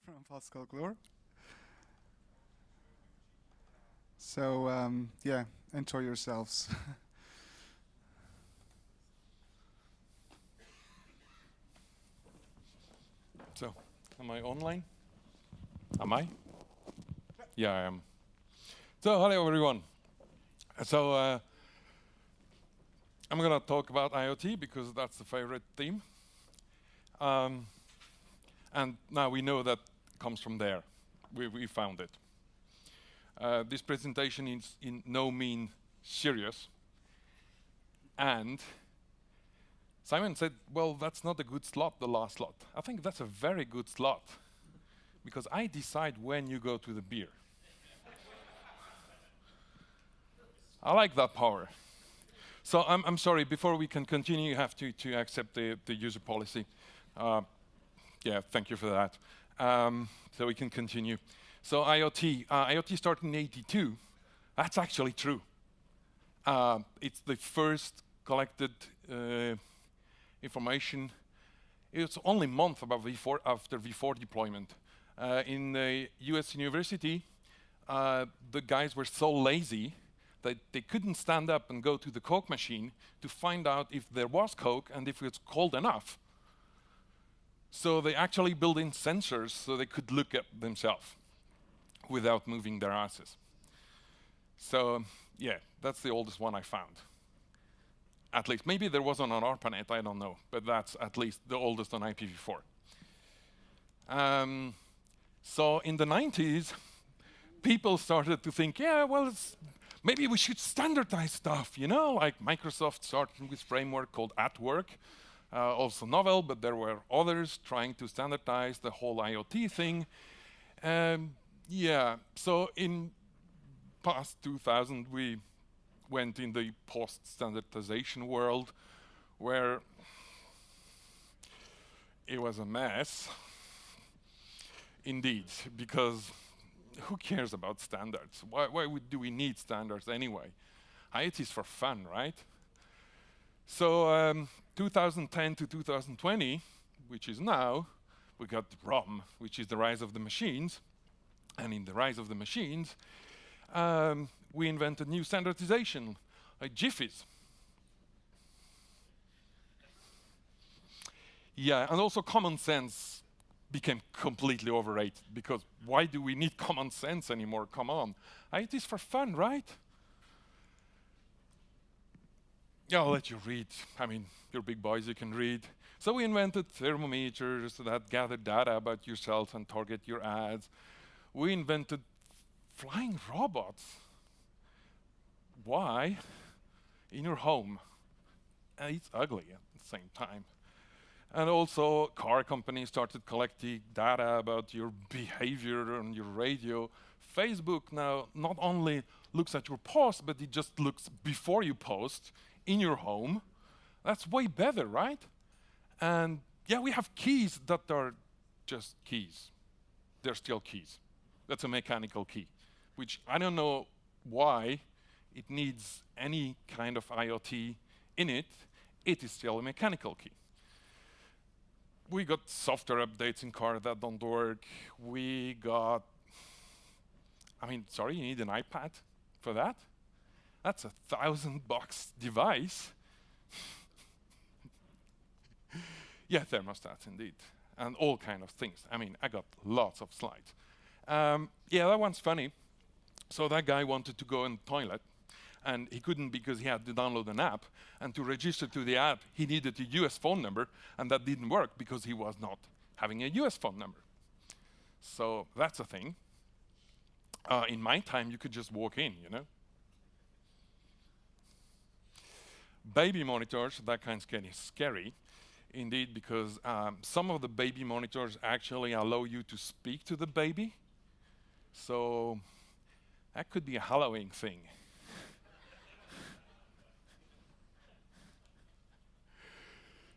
from Pascal Gloor. So yeah, enjoy yourselves. So, am I online? Am I? Yeah, I am. So, hello everyone. So, I'm gonna talk about IoT because that's the favorite theme. Um, and now we know that comes from there. We found it. This presentation is in no mean serious. And Simon said, well, that's not a good slot, the last slot. I think that's a very good slot because I decide when you go to the beer. I like that power. So I'm sorry, before we can continue, you have to accept the user policy. Yeah, thank you for that. So we can continue. So IoT started in '82. That's actually true. It's the first collected information. It's only a month after V4 deployment. In a US university, the guys were so lazy that they couldn't stand up and go to the Coke machine to find out if there was Coke and if it's cold enough. So they actually built in sensors so they could look at themselves without moving their asses. So yeah, that's the oldest one I found. At least, maybe there was one on ARPANET, I don't know, but that's at least the oldest on IPv4. So in the 90s, people started to think, yeah, well, maybe we should standardize stuff, you know, like Microsoft started with framework called @Work, also novel, but there were others trying to standardize the whole IoT thing. Yeah, so in past 2000, we went in the post-standardization world where it was a mess, indeed, because who cares about standards? Why do we need standards anyway? IoT is for fun, right? So 2010 to 2020, which is now, we got ROM, which is the rise of the machines. And in the rise of the machines, we invented new standardization, like Jiffies. Yeah, and also common sense became completely overrated because why do we need common sense anymore? Come on. It is for fun, right? Yeah, I'll let you read. I mean, you're big boys, you can read. So we invented thermometers that gather data about yourself and target your ads. We invented flying robots. Why? In your home. And it's ugly at the same time. And also, car companies started collecting data about your behavior on your radio. Facebook now not only looks at your post, but it just looks before you post in your home. That's way better, right? And yeah, we have keys that are just keys. They're still keys. That's a mechanical key, which I don't know why it needs any kind of IoT in it. It is still a mechanical key. We got software updates in car that don't work. We got, I mean, sorry, you need an iPad for that? That's $1,000 device. Yeah, thermostats indeed, and all kind of things. I mean, I got lots of slides. Yeah, that one's funny. So that guy wanted to go in the toilet, and he couldn't because he had to download an app. And to register to the app, he needed a US phone number, and that didn't work because he was not having a US phone number. So that's a thing. In my time, you could just walk in, you know? Baby monitors, that kind's getting scary, indeed, because some of the baby monitors actually allow you to speak to the baby. So that could be a Halloween thing.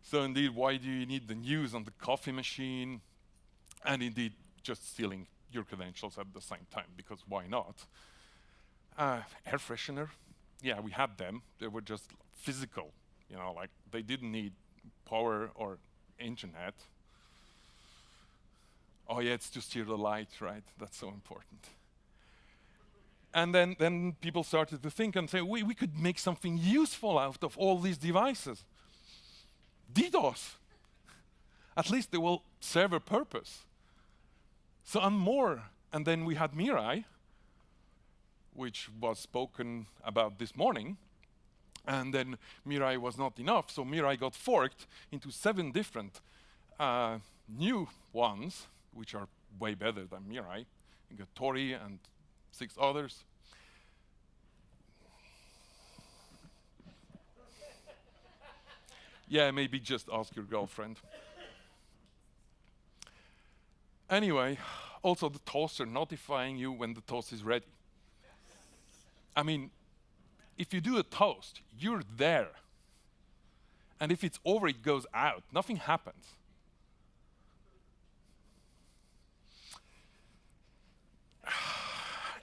So indeed, why do you need the news on the coffee machine? And indeed, just stealing your credentials at the same time, because why not? Air freshener, yeah, we had them. They were just physical, you know, like they didn't need power or internet. Oh yeah, it's to steer the light, right? That's so important. And then people started to think and say, we could make something useful out of all these devices. DDoS. At least they will serve a purpose. So and more. And then we had Mirai, which was spoken about this morning. And then Mirai was not enough, so Mirai got forked into 7 different new ones, which are way better than Mirai. You got Tori and 6 others. Yeah, maybe just ask your girlfriend. Anyway, also the toaster notifying you when the toast is ready. I mean, if you do a toast, you're there. And if it's over, it goes out. Nothing happens.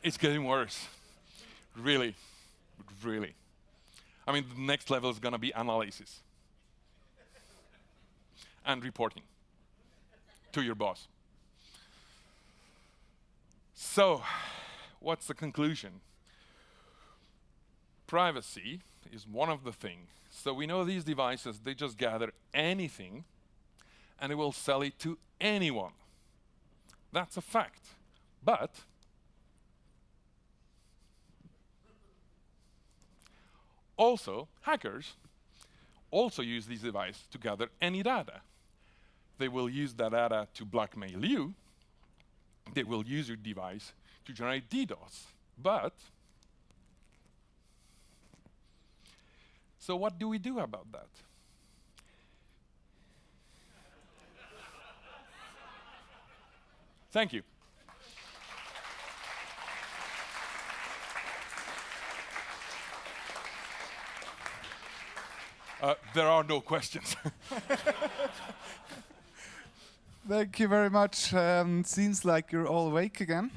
It's getting worse. Really, really. I mean, the next level is going to be analysis and reporting to your boss. So, what's the conclusion? Privacy is one of the things. So we know these devices, they just gather anything and they will sell it to anyone. That's a fact. But also, hackers also use these devices to gather any data. They will use that data to blackmail you. They will use your device to generate DDoS. But so what do we do about that? Thank you. There are no questions. Thank you very much. Seems like you're all awake again.